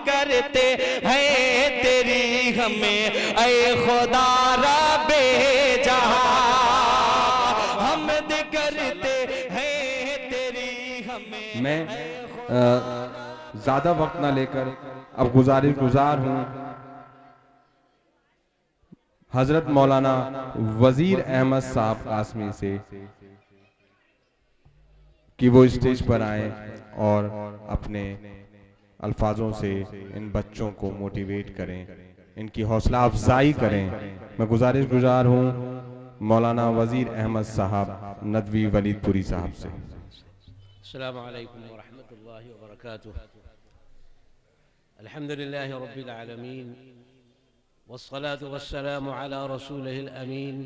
करते हैं तेरी हमें ऐ खुदा रब्बे जहां, हमद करते हैं तेरी हमें। मैं ज़्यादा वक्त ना लेकर अब गुजार हूँ हज़रत मौलाना वज़ीर अहमद साहब कासमी से कि वो स्टेज पर आए और अपने अल्फाजों से इन बच्चों को मोटिवेट करें, इनकी हौसला अफजाई करें। मैं गुजार हूँ मौलाना वज़ीर अहमद साहब नदवी वलीदपुरी साहब से। अस्सलामु अलैकुम व रहमतुल्लाहि व बरकातुहू। अल्हम्दुलिल्लाहि रब्बिल आलमीन वस्सलातु वस्सलामु अला रसूलिहिल अमीन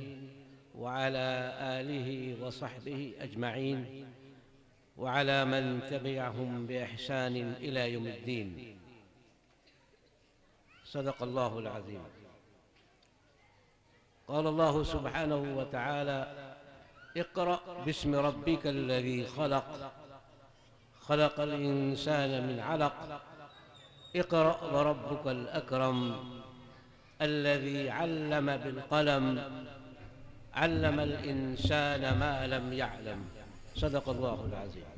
व अला आलिहि व सहबिहि अजमईन व अला मन तबिअहुम बिइहसान इला यौमिद्दीन। सदक़ल्लाहुल अज़ीम। क़ाल अल्लाहु सुब्हानहु व तआला इक़रा बिस्मि रब्बिकल्लज़ी ख़लक़ ख़लक़ल इंसान मिन अलक़ इक़रा व रब्बुकल अकरम अल्लज़ी अल्लम बिल क़लम अल्लमल इंसान मा लम यअलम। सदक़ल्लाहुल अज़ीम।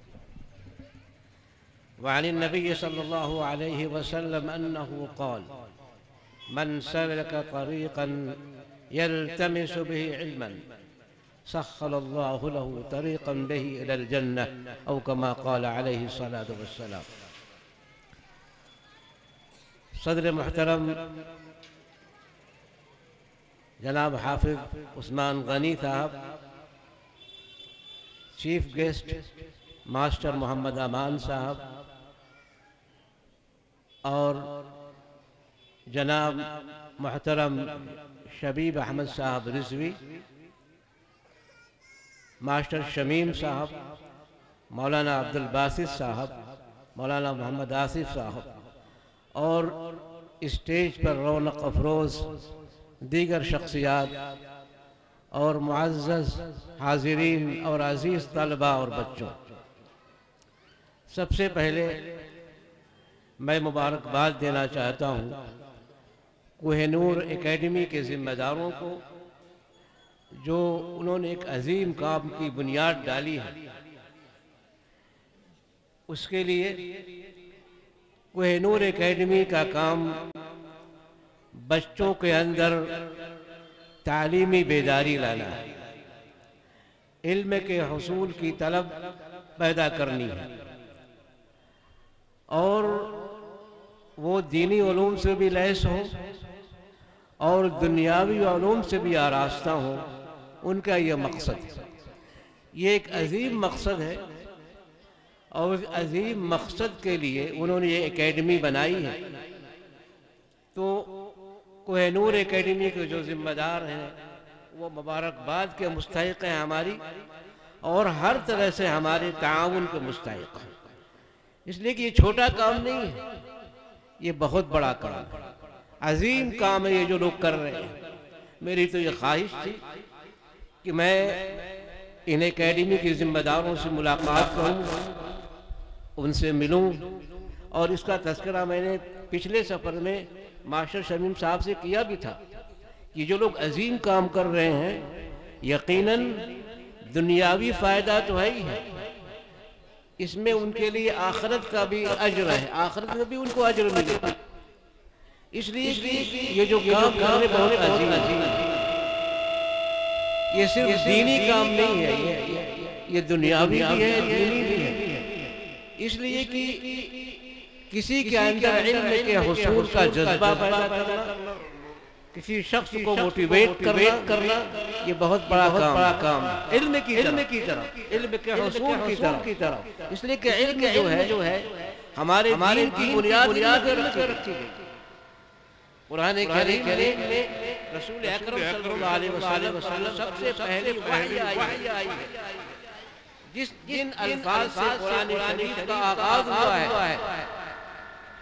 व अन नबी सल्लल्लाहु अलैहि वसल्लम अन्नहु क़ाल मन सलक तरीक़न यल्तमिसु बिही इल्मन सख़्ख़रल्लाहु लहू तरीक़न बिही इलल जन्नह औ कमा क़ाल अलैहि सलातु वस्सलाम। सदर मुहतरम जनाब हाफिज़ उस्मान गनी साहब, चीफ गेस्ट मास्टर मोहम्मद अमान साहब और जनाब मुहतरम शबीब अहमद साहब रिजवी, मास्टर शमीम साहब, मौलाना अब्दुल बासित साहब, मौलाना मोहम्मद आसिफ साहब और स्टेज पर रौनक अफरोज़ दीगर शख्सियात और मुअज़्ज़ज़ हाज़िरीन और अज़ीज़ तलबा और बच्चों, सबसे पहले मैं मुबारकबाद देना चाहता हूँ कोहिनूर एकेडमी के ज़िम्मेदारों को, जो उन्होंने एक अजीम काम की बुनियाद डाली है। उसके लिए कोहिनूर एकेडमी का काम बच्चों के अंदर तालीमी बेदारी लाना है, इल्म के हसूल की तलब पैदा करनी है और वो दीनी उलूम से भी लैस हो और दुनियावी उलूम से भी आरास्ता हो। उनका ये मकसद है, ये एक अजीम मकसद है और उस अजीम मकसद के लिए उन्होंने ये एकेडमी बनाई है। तो कोहिनूर एकेडमी के जो ज़िम्मेदार हैं वो मुबारकबाद के मुस्तहिक़ हैं हमारी, और हर तरह से हमारे ताउन के मुस्तहिक़ हैं। इसलिए कि ये छोटा काम नहीं है, ये बहुत बड़ा काम है, अजीम काम है ये जो लोग कर रहे हैं। मेरी तो ये ख्वाहिश थी कि मैं इन एकेडमी के ज़िम्मेदारों से मुलाकात करूं, उनसे मिलूं, और इसका तज़किरा मैंने पिछले सफ़र में मास्टर शमीम साहब से किया भी था कि जो लोग अजीम काम कर रहे हैं यकीनन दुनियावी फ़ायदा तो है ही है, इसमें उनके लिए आखिरत का भी अज्र है, आखिरत में भी उनको अज्र मिलेगा। इसलिए ये जो काम कर रहे बहुत अजीम है, ये सिर्फ दीनी काम नहीं है, ये दुनियावी भी है, दीनी भी है। इसलिए कि किसी के अंदर इल्म के हुसूल का जज्बा पैदा करना, किसी शख्स को मोटिवेट करना ये बहुत बड़ा काम है, इल्म की तरफ, इल्म के हुसूल की तरफ। इसलिए कि इल्म जो है हमारे दीन की बुनियाद रखी गई। कुरान करीम में रसूल अकरम सल्लल्लाहु अलैहि वसल्लम सबसे पहले वही आई है, जिस जिन अल्फाज से कुरान करीम का आगाज हुआ है।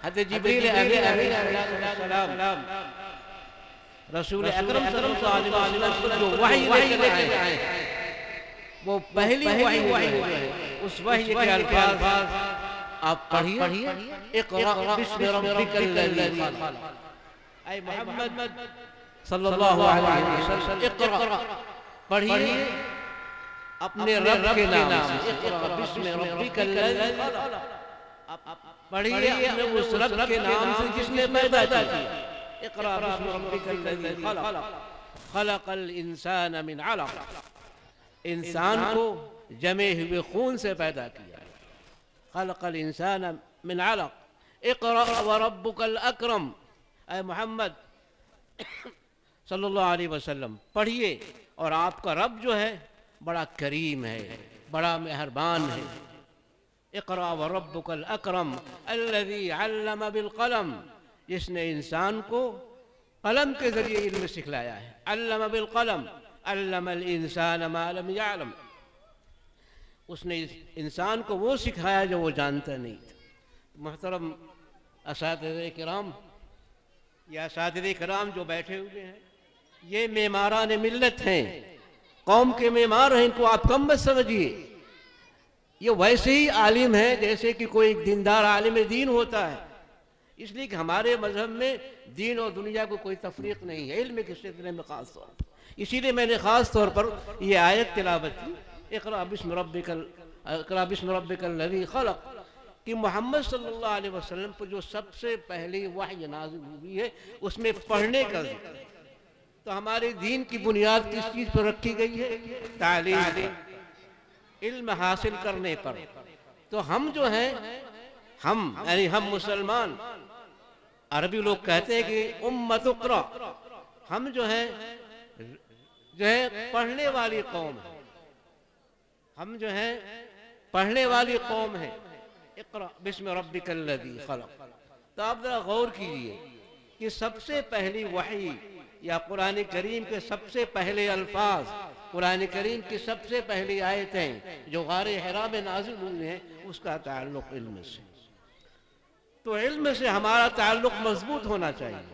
हज़रत जिब्रील अलैहिस्सलाम रसूल अकरम सल्लल्लाहु अलैहि वसल्लम जो वही लेकर आए, वो पहली वही है। उस वही के अल्फाज आप पढ़िए इक़रा बिस्मि रब्बिकल्लज़ी खलक़। ऐ मोहम्मद सल्लल्लाहु अलैहि वसल्लम इक़रा पढ़िए अपने रब के नाम से। इक़रा बिस्मि रब्बिकल्लज़ी खलक़, पढ़िए अपने उस रब के नाम से जिसने पैदा किया। इक़रा बिस्मि रब्बिकल्लज़ी खलक़ खलक़ल इंसान मिन अलक़, इंसान को जमे हुए खून से पैदा किया। खलक़ल इंसान मिन अलक़ इक़रा व रब्बुकल अकरम। ऐ मोहम्मद सल्लल्लाहु अलैहि वसल्लम पढ़िए, और आपका रब जो है बड़ा करीम है, बड़ा मेहरबान है। इक़रा व रब्बुकल अकरम अल्लज़ी अल्लम बिल क़लम, जिसने इंसान को कलम के जरिए इल्म सिखलाया है। अल्लम बिल क़लम अल्लमल इंसान मा लम यअलम, उसने इंसान को वो सिखाया जो वो जानता नहीं था। मोहतरम असातिज़े किराम या असातिज़े किराम जो बैठे हुए हैं, ये मेमारान मिल्लत हैं, कौम के मेमार हैं, इनको आप कम मत समझिए। ये वैसे ही आलिम है जैसे कि कोई दीनदार आलिम दीन होता है, इसलिए कि हमारे मजहब में दीन और दुनिया को कोई तफरीक नहीं है, इल्म के सिलसिले में खास तौर पर। इसीलिए मैंने ख़ास तौर पर ये आयत तिलावत की, इक़रा बिस्मि रब्बिकल्लज़ी खलक़, कि मोहम्मद सल्लल्लाहु अलैहि वसल्लम पर जो सबसे पहली वही नाज़िल हुई है उसमें पढ़ने का जिक्र। तो हमारे दीन की बुनियाद किस चीज़ पर रखी गई है? तालीम, इल्म हासिल करने पर। तो हम जो हैं, हम यानी हम मुसलमान, अरबी लोग कहते हैं कि उम्मत उक़रा, हम जो है पढ़ने वाली कौम है, हम जो है पढ़ने वाली कौम है। इक़रा बिस्मि रब्बिकल्लज़ी खलक़। तो आप जरा गौर कीजिए कि सबसे पहली वही या कुरान करीम के सबसे पहले अल्फाज, कुरान करीम की सबसे पहली आयतें जो गारे हिरा में नाज़िल हुई हैं, उसका ताल्लुक़ इल्म से। तो इल्म से हमारा ताल्लुक़ मजबूत होना चाहिए।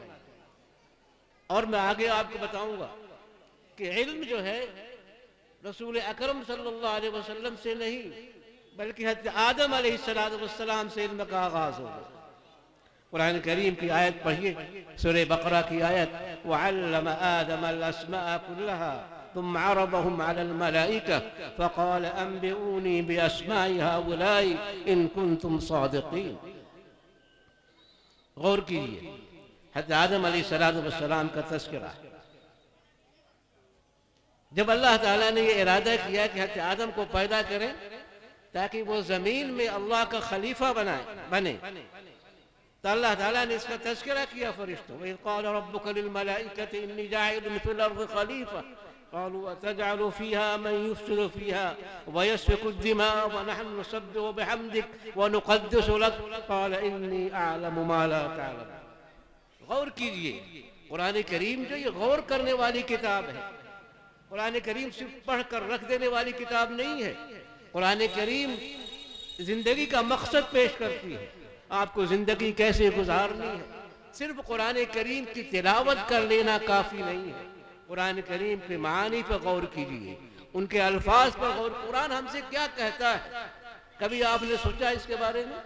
और मैं आगे आपको बताऊंगा कि इल्म जो है रसूल अकरम सल्लल्लाहु अलैहि वसल्लम से नहीं, बल्कि हज़रत आदम अलैहिस्सलाम से इल्म का आगाज़ होगा। कुरान करीम की आयत पढ़िए, सूरह बकरा की आयत, वअल्लम आदमल अस्माअ कुल्लहा तुम अरदहुम अलल मलाइका फ़क़ाल अंबिऊनी बिअस्माइ हाउलाई इन कुंतुम सादिक़ीन। गौर कीजिए, हज़रत आदम अलैहिस्सलाम का तज़किरा। जब अल्लाह ताला ने ये इरादा किया कि हज़रत आदम को पैदा करें ताकि वो ज़मीन में अल्लाह का खलीफा बने, तो अल्लाह ताला ने इसका तज़किरा किया फरिश्तों। वइज़ क़ाल रब्बुका लिल मलाइकति इन्नी जाइलुन फ़िल अर्ज़ि खलीफ़ा क़ालू अतजअलु फ़ीहा मन युफ़्सिदु फ़ीहा व यस्फ़िकु दिमाअ व नहनु नुसब्बिहु बिहम्दिक व नुक़द्दिसु लक क़ाल इन्नी अअलमु मा ला तअलमून। गौर कीजिए, कुरान करीम जो ये गौर करने वाली किताब है। कुरान करीम सिर्फ पढ़ कर रख देने वाली किताब नहीं है। कुरान करीम जिंदगी का मकसद पेश करती है, आपको जिंदगी कैसे गुजारनी है। सिर्फ कुरान करीम की तिलावत कर लेना काफी नहीं है। कुरान करीम के मानी पर गौर कीजिए, उनके अल्फाज पर गौर। कुरान हमसे क्या कहता है? कभी आपने सोचा इसके बारे में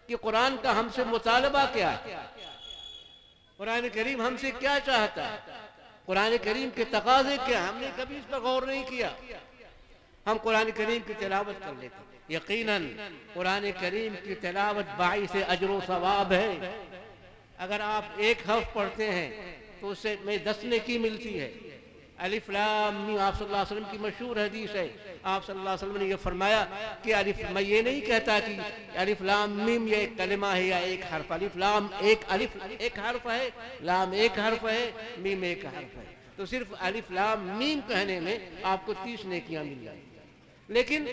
कि कुरान का हमसे मुतालबा क्या है? कुरान करीम हमसे क्या चाहता है? कुरान करीम के तकाज़े क्या? हमने कभी इस पर गौर नहीं किया। हम कुरान करीम की तिलावत कर लेते। यकीनन कुरान करीम की तिलावत बाइसे अजर व सवाब है। अगर आप एक हर्फ पढ़ते हैं तो उससे में 10 नेकी मिलती है। अलिफ लाम मीम, आप सल्लल्लाहु अलैहि वसल्लम की मशहूर हदीस है। आप सल्लल्लाहु अलैहि वसल्लम ने यह फरमाया कि अलिफ, मैं ये नहीं कहता कि अलिफ लाम मीम ये एक कलिमा है या एक हर्फ। अलिफ लाम अलिफ एक हर्फ है, लाम एक हर्फ है, मीम एक हर्फ है। तो सिर्फ अलिफ लाम मीम कहने में आपको 30 नेकियां मिल जाएंगी। लेकिन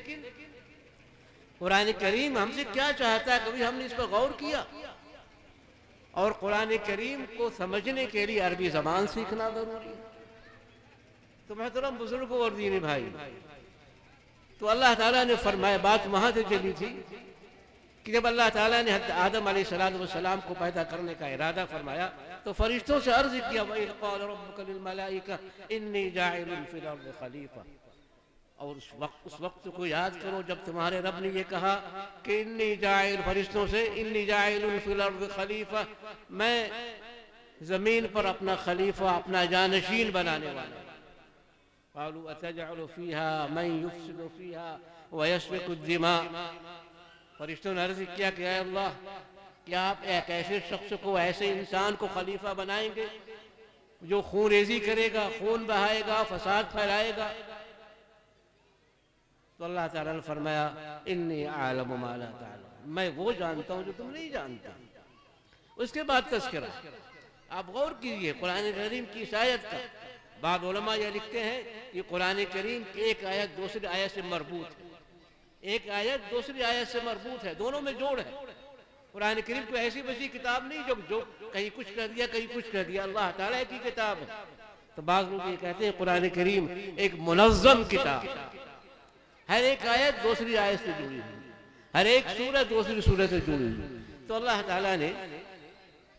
कुरान करीम हमसे क्या चाहता है? कभी हमने इस पर गौर किया? और कुरान करीम को समझने के लिए अरबी ज़बान सीखना जरूरी है। तो मोहतरम बुजुर्गों और दीनी भाई, तो अल्लाह ताला ने फरमाया, बात वहाँ से चली थी कि जब अल्लाह ताला ने हज़रत आदम अलैहिस्सलाम को पैदा करने का इरादा फरमाया तो फरिश्तों से अर्ज़ किया, वइज़ क़ाल रब्बुका लिल मलाइका इन्नी जाइलुन फ़िल अर्ज़ि खलीफ़ा। और उस वक्त को याद करो जब तुम्हारे रब ने ये कहा कि इन्नी जाइल, फरिश्तों से, इन्नी जाइलुन फिल अर्द खलीफा, मैं जमीन पर अपना खलीफा, अपना जानशीन बनाने वाला। क़ालू अतजअलु फ़ीहा मन युफ़सिदु फ़ीहा व यस्फ़िकु दिमा, फरिश्तों ने अर्ज़ किया कि ऐ अल्लाह, क्या आप एक ऐसे शख्स को, ऐसे इंसान को खलीफा बनाएंगे जो खून रेजी करेगा, खून बहाएगा, फसाद फैलाएगा? तो अल्लाह ताला ने फरमाया इन्नी आलमु मा ला ताअलम, मैं वो जानता हूँ जो तुम नहीं जानता। उसके बाद तज़किरा, आप गौर कीजिए कुरान करीम की इस आयत का। बाद उलमा यह लिखते हैं कि कुरान करीम की एक आयत दूसरी आयत से मरबूत है, एक आयत दूसरी आयत से मरबूत है, दोनों में जोड़ है। कुरान करीम कोई ऐसी वैसी किताब नहीं जो कहीं कुछ कह दिया कहीं कुछ कह दिया, अल्लाह ताला की किताब है। तो बाज़ लोग ये कहते हैं कुरान करीम एक मुनज़्ज़म किताब, हर एक आयत दूसरी आयत से जुड़ी हुई, हर एक सूरत दूसरी सूरत से जुड़ी हुई। तो अल्लाह ताला ने,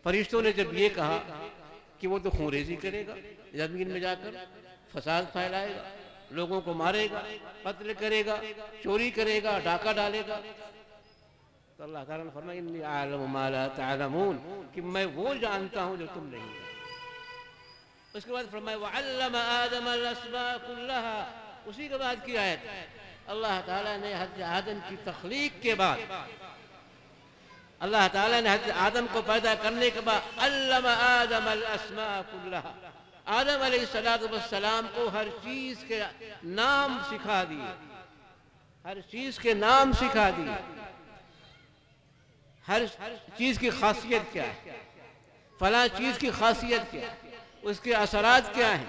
फरिश्तों ने जब ये कहा कि वो तो खूनरेजी करेगा, जमीन में जाकर फसाद फैलाएगा, लोगों को मारेगा, कत्ल करेगा, चोरी करेगा, डाका डालेगा, तो अल्लाह ताला ने फरमाया इन्नी आलमु मा ला ताअलमून, कि मैं वो जानता हूँ जो तुम नहीं जानते। उसके बाद फरमाया वअल्लम आदम अल अस्मा कुल्लहा, उसी के बाद की आयत अल्लाह ताला ने हज़रत आदम की तख्लीक के बाद, अल्लाह ताला ने हज़रत आदम को पैदा करने के बाद अल्लम आदम अल अस्मा कुल्लहा, आदम अलैहिस्सलातु वस्सलाम को हर चीज के नाम सिखा दिए, हर चीज के नाम सिखा दिए, हर चीज की खासियत क्या है, फला चीज की खासियत क्या है, उसके असरात क्या हैं,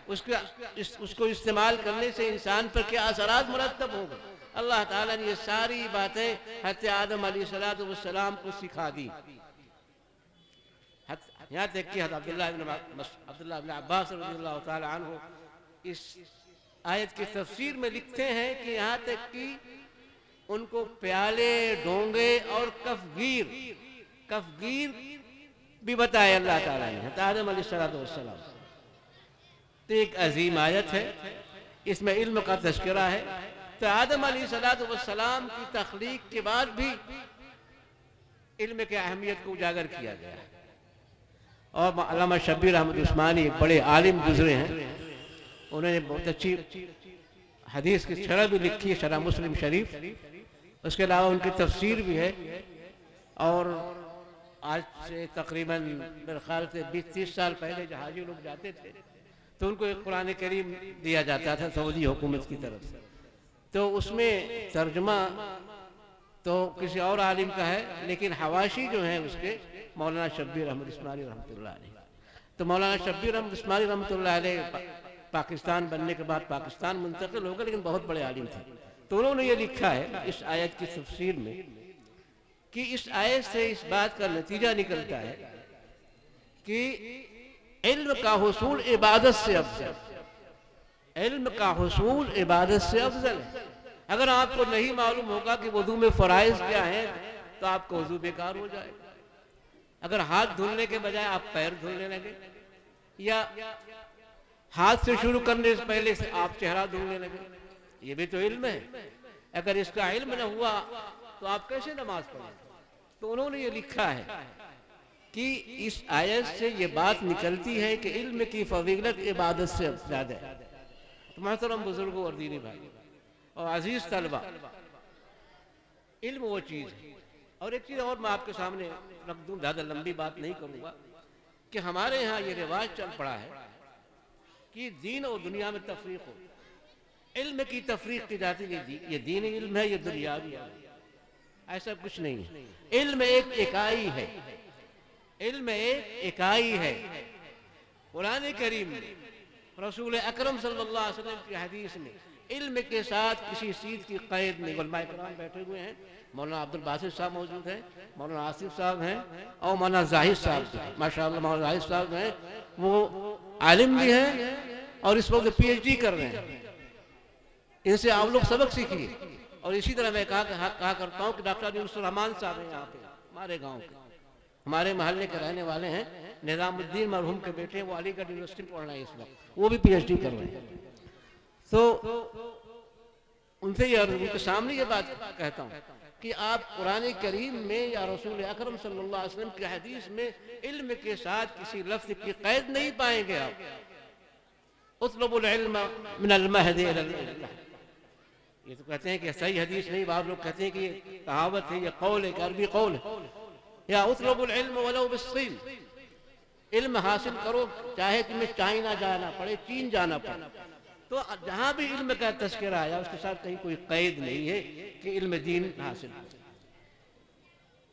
उसको इस्तेमाल करने से इंसान पर क्या असरात मुरत्तब होगा। अल्लाह ताला ने ये सारी बातें हज़रत आदम अलैहिस्सलातु वस्सलाम को सिखा दी। यहाँ तक कि अब्दुल्लाह इब्न अब्बास रज़ियल्लाहु ताला अन्हु इस आयत की तफसीर में लिखते हैं कि यहाँ तक कि उनको प्याले, डोंगे और कफगीर भी बताया अल्लाह ताला ने आदम अलैहिस्सलातु वस्सलाम। तो एक अजीम आयत है, इसमें इल्म का तज़किरा है। तो आदम अलैहिस्सलातु वस्सलाम की तख्लीक के बाद भी इल्म की अहमियत को उजागर किया गया है। और अल्लामा शब्बीर अहमद उस्मानी एक बड़े आलिम गुजरे हैं, उन्होंने बहुत अच्छी हदीस की शरह भी लिखी है, शरह मुस्लिम शरीफ। उसके अलावा उनकी तफसीर भी है। और आज से तकरीबन मेरे ख्याल से 20-30 साल पहले जहाजी लोग जाते थे तो उनको एक कुरान करीम दिया जाता था सऊदी हुकूमत की तरफ से, तो उसमें तर्जमा तो किसी और आलिम का है, लेकिन हवाशी जो है उसके मौलाना शब्बीर अहमद उस्मानी रहमतुल्लाह अलैह। तो मौलाना शब्बीर अहमद उस्मानी रहमतुल्लाह अलैह पाकिस्तान बनने के बाद पाकिस्तान मुंतकिल हो गए, लेकिन बहुत बड़े आलिम थे। तो उन्होंने ये लिखा है इस आयत की तफसीर में कि इस आयत से इस बात का नतीजा निकलता है कि इल्म का हुसूल इबादत से अफजल, इल्म का हुसूल इबादत से अफजल है। अगर आपको नहीं मालूम होगा कि वुज़ू में फराइज़ क्या है तो आपका वुज़ू बेकार हो जाएगा। अगर हाथ धुलने के बजाय आप पैर धुलने लगे, या हाथ से शुरू करने से पहले से आप चेहरा धुलने लगे, ये भी तो इल्म है। अगर इसका इल्म न हुआ तो आप कैसे नमाज पढ़ेंगे? तो उन्होंने ये लिखा है कि इस आयत से ये बात निकलती है कि इल्म की फजीलत इबादत से ज़्यादा है। तो मोहतरम बुजुर्गों और दीनी भाई और अजीज तलबा, इल्म वो चीज़ है। और एक चीज़ और मैं आपके सामने रख दूँ, ज़्यादा लंबी बात नहीं करूँगा, कि हमारे यहाँ ये रिवाज चल पड़ा है कि दीन और दुनिया में तफरीक हो। इल्म की तफरीक की जाती है, ये दीनी इल्म है, ये दुनियावी है, ऐसा कुछ नहीं है। इल्म एक इकाई है, इल्म एक इकाई है। कुरान करीम में रसूल अकरम सल्लल्लाहु अलैहि वसल्लम की हदीस में इल्म के साथ किसी चीज़ की क़ैद नहीं। उलमा इकराम बैठे हुए हैं, मौलाना अब्दुल बासित साहब मौजूद हैं, मौलाना आसिफ साहब हैं और मौलाना जाहिद साहब भी हैं। माशाअल्लाह मौलाना जाहिद साहब हैं, वो आलिम भी हैं और इस वक्त PhD कर रहे हैं। इनसे आप लोग सबक सीखिए। और इसी तरह मैं कहा करता हूँ कि डॉक्टर यूसुफ रहमान साहब हैं यहाँ पे, हमारे गाँव के, हमारे मोहल्ले के रहने वाले हैं, निज़ामुद्दीन मरहूम के बेटे, वो अलीगढ़ यूनिवर्सिटी में पढ़ रहे हैं इस वक्त, वो भी PhD कर रहे हैं। तो उनसे उनके सामने ये बात कहता हूँ कि आप कुरान करीम में या रसूल अकरम सल्लल्लाहु अलैहि वसल्लम की हदीस में इल्म के साथ किसी लफ्ज़ की कैद नहीं पाएंगे आप। उतलबुल इल्म मिनल महदी इलल लहद, ये तो कहते हैं कि सही हदीस नहीं, आप लोग कहते हैं कि ये कहावत है, ये कौल है, अरबी कौल है। या उतलबुल इल्म वलो बिस्सीन, इल्म हासिल करो चाहे तुम्हें चाइना जाना पड़े, चीन जाना पड़े। तो जहाँ भी इल्म का तस्करा आया उसके साथ कहीं कोई कैद नहीं है कि इल्म दीन हासिल,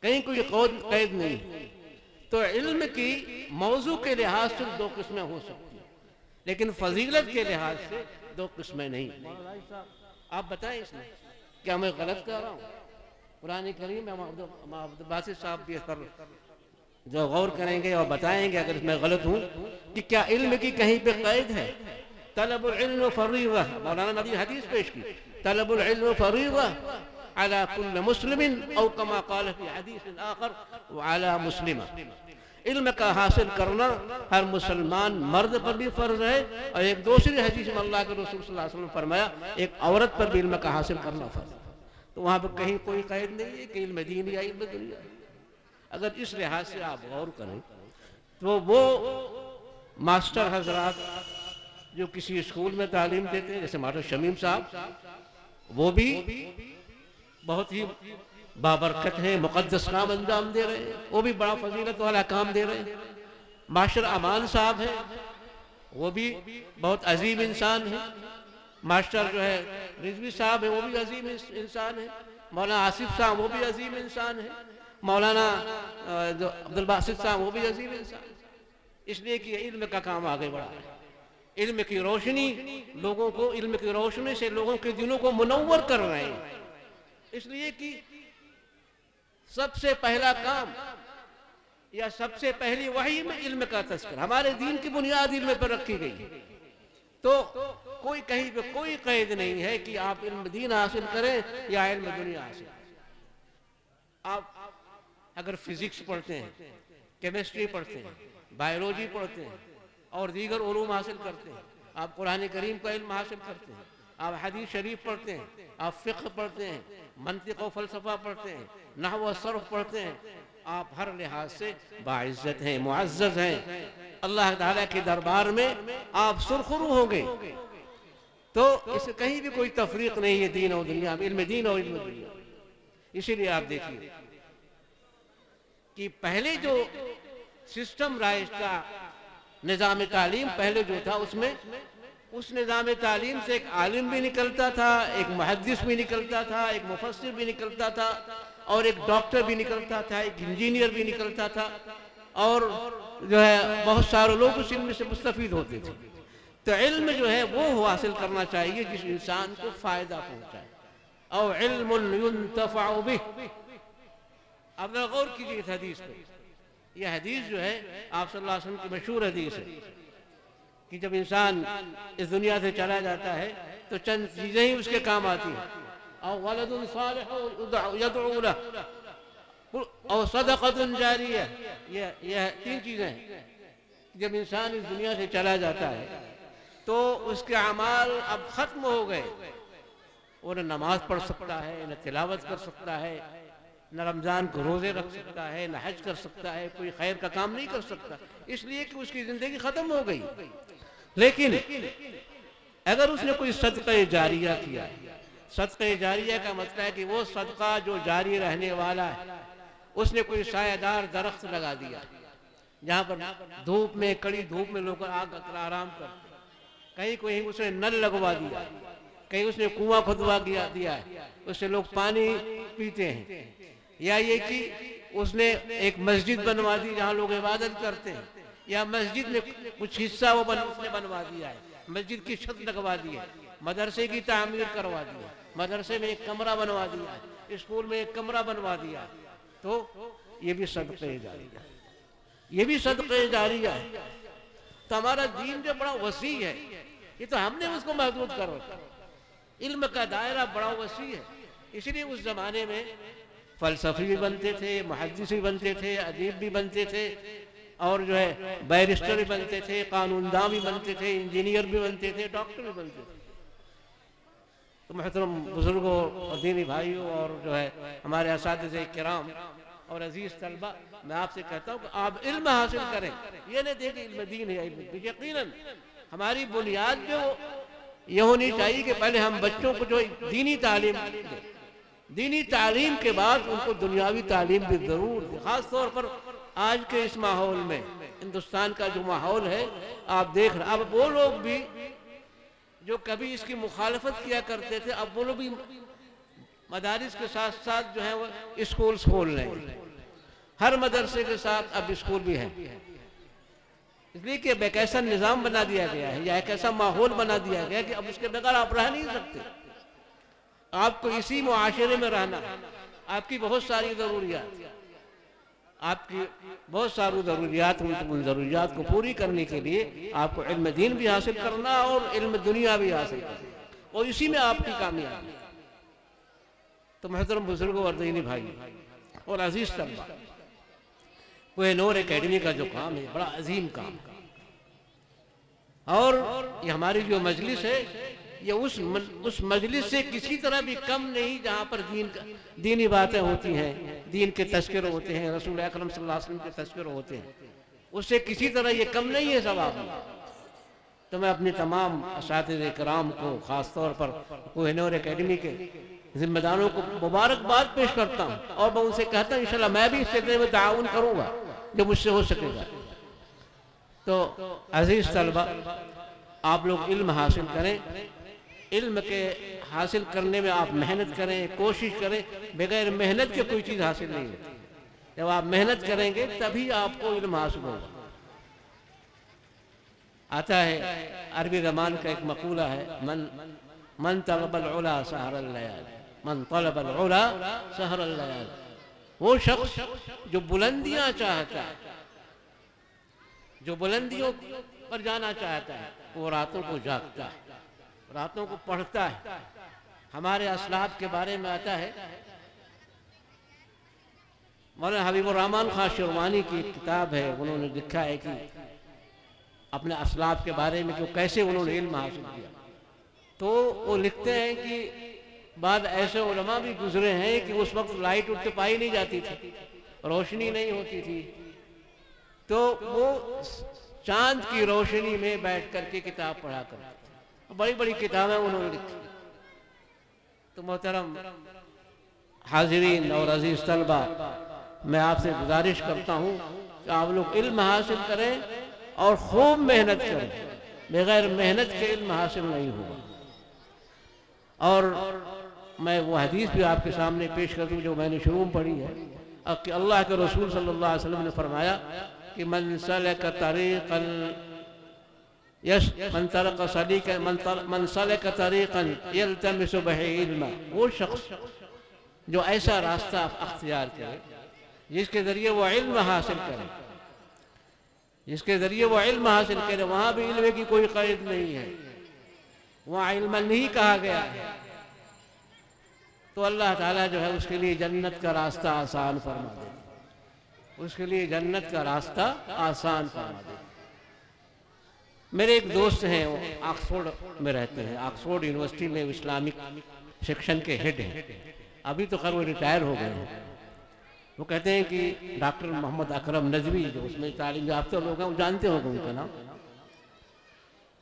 कहीं कोई कैद नहीं। तो इल्म की मौजू के लिहाज से दो किस्में हो सकती हैं, लेकिन फजीलत के लिहाज से दो किस्में नहीं। आप बताएं इसमें क्या मैं गलत कह रहा हूँ? कुरान करीम अब्दुल बासित साहब भी इस पर जो गौर करेंगे और बताएंगे अगर इसमें गलत हूँ कि क्या इल्म की कहीं पे कैद है। तलबुल इल्म फरीज़ा, मौलाना नबी हदीस पेश की, तलबुल इल्म फरीज़ा अला कुल्ल मुस्लिमिन औ कमा क़ाल फी हदीस आखर व अला मुस्लिमा। इल्म का हासिल करना हर मुसलमान मर्द पर भी फर्ज है, और एक दूसरी हदीस में अल्लाह के रसूल सल्लल्लाहु अलैहि वसल्लम फरमाया एक औरत पर भी इल्म का हासिल करना फर्ज है। तो वहाँ पर कहीं कोई कैद नहीं है कि इल्म दीन या इल्म दुनिया। अगर इस लिहाज से आप गौर करें तो वो मास्टर हजरात जो किसी स्कूल में तालीम देते हैं, जैसे मास्टर शमीम साहब, वो भी बहुत ही बाबरकत है, मुकद्दस काम अंजाम दे रहे हैं, वो भी बड़ा फजीलत वाला काम दे रहे हैं। मास्टर अमान साहब है, वो भी बहुत अजीम इंसान है। मास्टर जो है रिजवी साहब है, वो भी अजीम इंसान है। मौलाना आसिफ साहब वो भी अजीम इंसान है। मौलाना जो अब्दुल बासित साहब वो भी अजीम इंसान, इसलिए कि इल्म का काम आगे बढ़ा है। इल्म की रोशनी लोगों को, इल्म की रोशनी से लोगों के दिलों को मुनव्वर कर रहे हैं। इसलिए कि सबसे पहला काम या सबसे पहली वही में इल्म का तस्करा, हमारे दीन की बुनियाद इल्म पर रखी गई। तो कोई कहीं पे कोई कैद नहीं है कि आप इल्म दीन हासिल करें या इल्म दुनिया हासिल। आप अगर फिजिक्स पढ़ते हैं, केमिस्ट्री पढ़ते हैं, बायोलॉजी पढ़ते हैं और दीगर उलूम हासिल करते हैं, आप कुरान करीम का इल्म हासिल करते हैं, आप हदीस शरीफ पढ़ते हैं, आप फ़िक़्ह पढ़ते हैं, मंतिक़ और फ़लसफ़ा पढ़ते हैं, नहव और सर्फ़ पढ़ते हैं, आप हर लिहाज से बाइज़्ज़त हैं, मुअज़्ज़ज़ हैं। अल्लाह ताला के दरबार में आप सुरखरू होंगे। तो इससे कहीं भी कोई तफरीक नहीं है दीन और दुनिया में, इल्म दीन और इल्म दुनिया। इसीलिए आप देखिए कि पहले जो सिस्टम राइज का निज़ाम तालीम पहले जो था, उसमें उस निज़ाम तालीम से एक आलिम भी निकलता था, एक मुहद्दिस भी निकलता था, एक मुफस्सिर भी निकलता था, और एक डॉक्टर भी निकलता था, एक इंजीनियर भी निकलता था, और जो है बहुत सारे लोग उस इल्म से मुस्तफीद होते थे। तो इल्म जो है वो हासिल करना चाहिए जिस इंसान को फ़ायदा पहुँचाए। और इल्मुन युंतफ़अ बिह। अब गौर कीजिए इस हदीस पे। यह हदीस जो है आप सल्लल्लाहु अलैहि वसल्लम की मशहूर हदीस है कि जब इंसान इस दुनिया से चला जाता है तो चंद चीज़ें ही उसके काम आती हैं। और वलदुन सालिह यदउ लहु और सदक़तुन जारिया, यह तीन चीज़ें हैं। जब इंसान इस दुनिया से चला जाता है तो उसके अमाल अब ख़त्म हो गए। वो न नमाज पढ़ सकता है, न तिलावत कर सकता है, न रमज़ान को रोज़े रख सकता है, न हज कर सकता है, कोई खैर का काम नहीं कर सकता, इसलिए कि उसकी ज़िंदगी ख़त्म हो गई। लेकिन अगर उसने कोई सदक़ा जारिया किया, सदक़ा जारिया का मतलब है कि वो सदका जो जारी रहने वाला है, उसने कोई सायादार दरख्त लगा दिया जहाँ पर धूप में, कड़ी धूप में लोग आकर आराम करते, कहीं कोई उसने नल लगवा दिया, कहीं उसने कुआं खुदवा दिया है, उससे लोग पानी पीते हैं, या ये कि उसने एक मस्जिद बनवा दी जहाँ लोग इबादत करते हैं, या मस्जिद में कुछ हिस्सा उसने बनवा दिया है, मस्जिद की छत लगवा दी है, मदरसे की तामीर करवा दी है, मदरसे में एक कमरा बनवा दिया है, स्कूल में एक कमरा बनवा दिया है। तो ये भी सदक़े जारिया है, ये भी सदक़े जारिया है। तो हमारा दीन जो बड़ा वसी है, ये तो हमने उसको महदूद कर रखा। इल्म का दायरा बड़ा वसी है, इसलिए उस जमाने में फ़लसफ़ी भी बनते थे, मुहद्दिस भी बनते थे, अदीब भी बनते थे, और जो है बैरिस्टर भी बनते थे, कानूनदान भी बनते थे, इंजीनियर भी बनते थे, डॉक्टर भी बनते थे। तो मोहतरम बुजुर्गों और दीनी भाइयों और जो है हमारे असातिज़े किराम और अजीज़ तलबा, मैं आपसे कहता हूँ कि आप इल्म हासिल करें। ये नहीं देखिए इल्म दीन है, यकीनन हमारी बुनियाद जो ये होनी चाहिए कि पहले हम बच्चों को जो दीनी तालीम दें, दीनी तालीम के बाद उनको दुनियावी तालीम भी ज़रूर दें। ख़ास तौर पर आज के इस माहौल में, हिंदुस्तान का जो माहौल है आप देख रहे, अब वो लोग भी जो कभी इसकी मुखालफत किया करते थे, अब वो लोग भी मदारिस के साथ साथ जो है वो स्कूल खोल रहे हैं। हर मदरसे के साथ अब स्कूल भी है, इसलिए कि अब एक ऐसा निज़ाम बना दिया गया है या एक ऐसा माहौल बना दिया गया कि अब उसके बगैर आप रह नहीं सकते। आपको इसी मुआशरे में रहना है। आपकी बहुत सारी ज़रूरियात, आपकी बहुत सारी ज़रूरियात, उन ज़रूरियात को पूरी करने के लिए आपको इल्म दीन भी हासिल करना और इल्म दुनिया भी हासिल करना, और इसी में आपकी कामयाबी। तो महतरम बुजुर्गों और दीनी भाई और अजीज़ तलबा, कोहिनूर एकेडमी का जो काम है बड़ा अजीम काम है, और ये हमारी जो मजलिस है ये उस मजलिस से किसी तरह भी कम नहीं जहाँ पर दीनी बातें होती हैं, दीन के तज़किरे होते हैं, रसूल अकरम सल्लल्लाहु अलैहि वसल्लम के तज़किरे होते हैं, उससे किसी तरह ये कम नहीं है सवाब। तो मैं अपने तमाम असातिज़े किराम को, ख़ास तौर पर कोहिनूर एकेडमी के जिम्मेदारों को मुबारकबाद पेश करता हूँ, और मैं उनसे कहता हूँ इंशाल्लाह मैं भी इस सिलसिले में ताउन करूँगा जो मुझसे हो सकेगा। तो अजीज़ तलबा, आप लोग इल्म हासिल करें, इल्म के हासिल करने में आप मेहनत करें, कोशिश करें। बगैर मेहनत के कोई चीज़ हासिल नहीं होती। जब आप मेहनत करेंगे तभी आपको इल्म हासिल होगा। आता है अरबी ज़बान का एक मकूला है, मन तलबल उला सहरल लयाल, मन तलबल उला सहरल लयाल। वो शख्स जो बुलंदियां चाहता है, जो बुलंदियों पर जाना चाहता है, वो रातों को जागता है, रातों को पढ़ता है। हमारे असलाफ के बारे में आता है, मौलाना हबीबुर रहमान खां शिरवानी की एक किताब है, उन्होंने लिखा है कि अपने असलाफ के बारे में कि कैसे उन्होंने इल्म हासिल किया। तो वो लिखते हैं कि बाद ऐसे उलमा भी गुजरे हैं कि उस वक्त लाइट उठ पाई नहीं जाती थी, रोशनी नहीं होती थी, तो वो चांद की रोशनी में बैठ करके किताब पढ़ा करते थे। बड़ी बड़ी किताबें उन्होंने लिखी। तो मोहतरम हाजिरीन और अजीज तलबा, मैं आपसे गुजारिश करता हूँ कि आप लोग इल्म हासिल करें और खूब मेहनत करें। बगैर मेहनत के इल्म हासिल नहीं होगा। और मैं वो हदीस भी आपके सामने पेश कर दूँ जो मैंने शुरू में पढ़ी है कि अल्लाह के रसूल सल्लल्लाहु अलैहि वसल्लम ने फरमाया कि मन सलक तरीक़न यल्तमिसु बिही इल्मा, वो शख्स जो ऐसा रास्ता अख्तियार करे जिसके ज़रिए वो इल्म हासिल करे, जिसके ज़रिए वो इल्म हासिल करे। वहाँ भी इल्म की कोई क़ैद नहीं है, वहाँ इल्म नहीं कहा गया है। तो अल्लाह ताला जो है उसके लिए जन्नत का रास्ता आसान फरमा दे, उसके लिए जन्नत का रास्ता आसान फरमा दे। मेरे एक दोस्त हैं, वो ऑक्सफोर्ड में रहते हैं, ऑक्सफोर्ड यूनिवर्सिटी में इस्लामिक सेक्शन के हेड हैं। अभी तो खैर वो रिटायर हो गए हैं। वो कहते हैं कि डॉक्टर मोहम्मद अकरम नजवी, जो उसमें तालीम याफ्ता लोग हैं, वो जानते होंगे उनका नाम।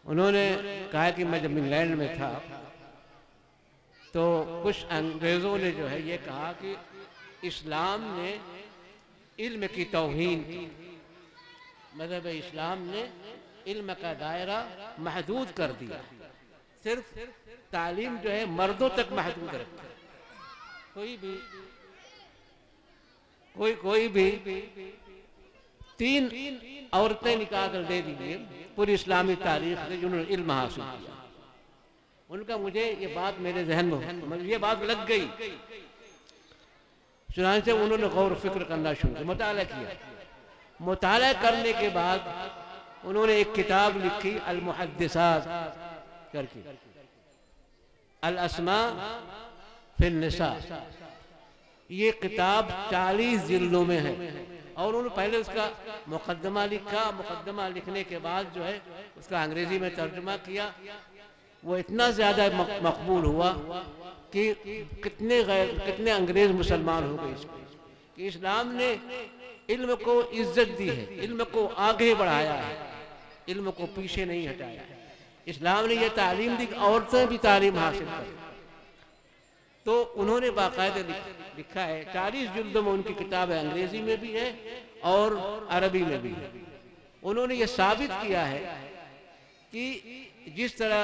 उन्होंने कहा कि मैं जब इंग्लैंड में था तो कुछ अंग्रेज़ों ने जो है ये कहा कि इस्लाम ने इल्म की तौहीन की, मज़हब इस्लाम ने इल्म का दायरा महदूद कर दिया, सिर्फ तालीम जो है मर्दों तक महदूद रखा। कोई भी 3 औरतें निकाल कर दे दीजिए पूरी इस्लामी तारीख से जिन्होंने इल्म हासिल किया। उनका मुझे ये बात मेरे जहन में ये बात लग गई। चुनांचे उन्होंने गौर फिक्र करना शुरू किया, मुताला किया। मुताला करने के बाद उन्होंने एक किताब लिखी अल मुहद्दिसात करके, अल अस्मा फिन निसा। ये किताब 40 जिल्दों में है और उन्होंने पहले उसका मुकद्दमा लिखा। मुकद्दमा लिखने के बाद जो है उसका अंग्रेजी में तर्जुमा किया, वो इतना ज़्यादा मकबूल हुआ कि कितने अंग्रेज़ मुसलमान हो गए इसको, कि इस्लाम ने इल्म को इज्जत दी है, इल्म को आगे बढ़ाया है, इल्म को पीछे नहीं हटाया है। इस्लाम ने यह तालीम दी कि औरतें भी तालीम हासिल करें। तो उन्होंने बाकायदे लिखा है, 40 जुल्दों में उनकी किताब है, अंग्रेजी में भी है और अरबी में भी है। उन्होंने ये साबित किया है कि जिस तरह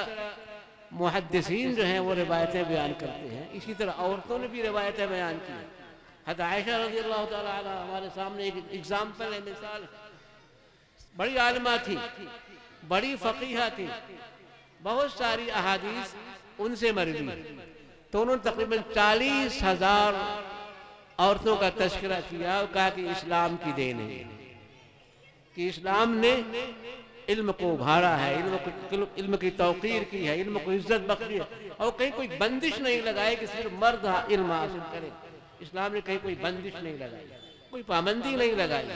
मुहद्दिसीन जो हैं वो रिवायतें बयान करते हैं, इसी तरह औरतों ने भी रिवायतें बयान की हैं। हज़रत आयशा रज़ियल्लाहु ताला अन्हा हमारे सामने एक एग्जाम्पल है, मिसाल है। बड़ी आलिमा थी, बड़ी फ़क़ीहा थी, बहुत सारी अहादीस उनसे मरवी। तो उन्होंने तकरीबन 40,000 औरतों का तज़किरा किया और कहा कि इस्लाम की देन है, कि इस्लाम ने इल्म को उभारा है, इल्म की तौक़ीर की है, इल्म को इज्जत बख्शी है, और कहीं कोई बंदिश नहीं लगाए कि सिर्फ मर्द इल्म हासिल करे। इस्लाम ने कहीं कोई बंदिश नहीं लगाई, कोई पाबंदी नहीं लगाई।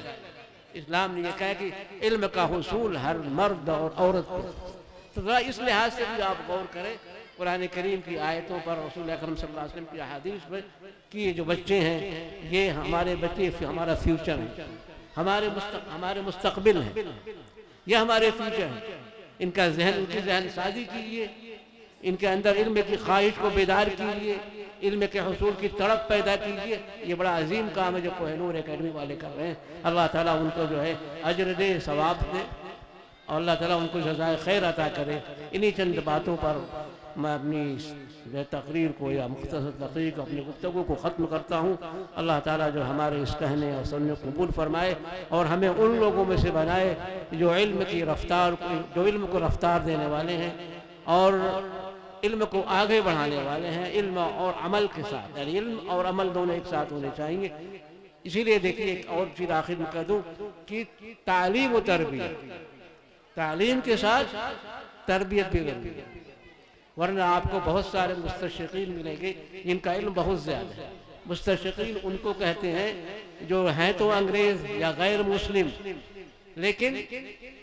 इस्लाम ने यह कहा कि इल्म का हुसूल हर मर्द और औरत को। तो ज़रा इस लिहाज से भी आप गौर करें कुरान करीम की आयतों पर, रसूल अकरम सल्लल्लाहु अलैहि वसल्लम की अहादीस पर, कि ये जो बच्चे हैं ये हमारे बच्चे हमारा फ्यूचर है, हमारे मुस्तकबिल हैं, ये हमारे फ्यूचर हैं। इनका जहन, उनकी जहन साजी कीजिए, इनके अंदर इल्म की ख्वाहिश को बेदार कीजिए, इल्म के हुसूल की तड़प पैदा कीजिए। ये बड़ा अजीम काम है जो कोहिनूर एकेडमी वाले कर रहे हैं। अल्लाह ताला उनको जो है अजर दे, सवाब दे, और अल्लाह ताला उनको जज़ाए खैर अता करे। इन्हीं चंद बातों पर मैं अपनी तकरीर को या मुख्तसर तकरीर को, अपनी गुफ्तगू को ख़त्म करता हूँ। अल्लाह ताला जो हमारे इस कहने और सुनने को कबूल फरमाए और हमें उन लोगों में से बनाए जो इल्म की रफ्तार को, जो इल्म को रफ्तार देने वाले हैं और इल्म को आगे बढ़ाने वाले हैं, इल्म और अमल के साथ, यानी इल्म और अमल दोनों एक साथ होने चाहिए। इसीलिए देखिए एक और चीज़ आखिर में कह दूँ कि तालीम और तरबियत, तालीम के साथ तरबियत भी जरूरी है, वरना आपको बहुत सारे मुस्तशक़ीन मिलेंगे जिनका इल्म बहुत ज़्यादा है। मुस्तशक़ीन उनको कहते हैं जो हैं तो अंग्रेज़ या गैर मुस्लिम, लेकिन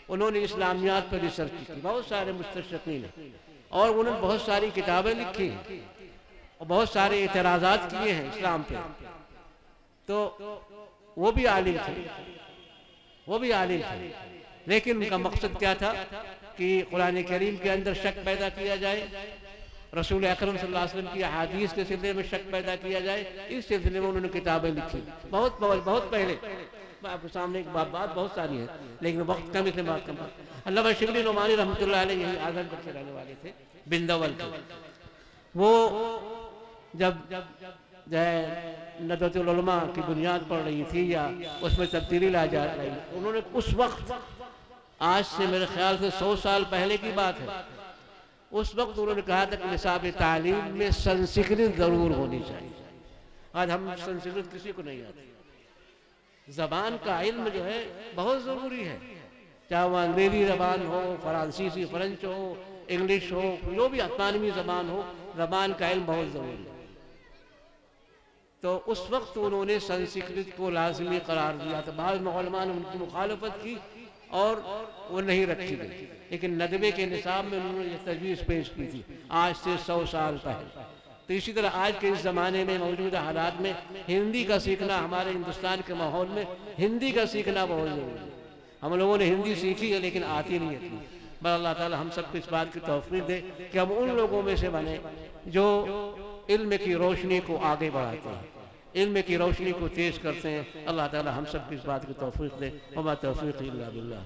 उन्होंने इस्लामियात पर रिसर्च की। बहुत सारे मुस्तशक़ीन हैं और उन्होंने बहुत सारी किताबें लिखी हैं और बहुत सारे एतराज़ात किए हैं इस्लाम पे। तो वो भी आलिम थे, वो भी आलिम थे, लेकिन उनका मकसद क्या था कि कुरान करीम के अंदर शक पैदा किया जाए, रसूल अकरम सल्लल्लाहु अलैहि वसल्लम की अहादीस के सिलसिले में शक पैदा किया जाए। इस सिलसिले में उन्होंने किताबें लिखी बहुत पहले। आपके सामने एक बात बहुत सारी है, लेकिन वक्त कम, इसलिए बात कम। अल्लामा शिबली नोमानी रहमतुल्लाह अलैह यही आज़मगढ़ से रहने वाले थे, बिंदावल के। वो जब नदवतुल उलमा की बुनियाद पड़ रही थी या उसमें तब्दीली ला जा रही, उन्होंने उस वक्त, आज से मेरे ख्याल से 100 साल पहले की बात है, उस वक्त उन्होंने कहा था कि निसाब तालीम में संस्कृत ज़रूर होनी चाहिए। आज हम संस्कृत किसी को नहीं आती। ज़बान का इल्म जो है बहुत ज़रूरी है, चाहे वह अंग्रेज़ी ज़बान हो, फ्रांसीसी फ्रेंच हो, इंग्लिश हो, जो भी अस्पानी ज़बान हो, ज़बान का इल्म बहुत ज़रूरी है। तो उस वक्त उन्होंने संस्कृत को लाज़मी करार दिया था। बाद में उलमा ने उनकी मुखालफत की और वो नहीं रखी गई, लेकिन नदवे के निसाब में उन्होंने ये तजवीज़ पेश की थी आज से 100 साल पहले। तो इसी तरह आज के इस ज़माने में, मौजूदा हालात में, हिंदी का सीखना, हमारे हिंदुस्तान के माहौल में हिंदी का सीखना बहुत ज़रूरी है। हम लोगों ने हिंदी सीखी है लेकिन आती नहीं है। बस अल्लाह ताला हम सबको इस बात की तौफीक दे कि हम उन लोगों में से बने जो इल्म की रोशनी को आगे बढ़ाते हैं, इल्म की रोशनी को तेज़ करते हैं। अल्लाह ताला हम सबको इस बात की तौफीक दे। वमा तौफीक़ी इल्ला बिल्लाह।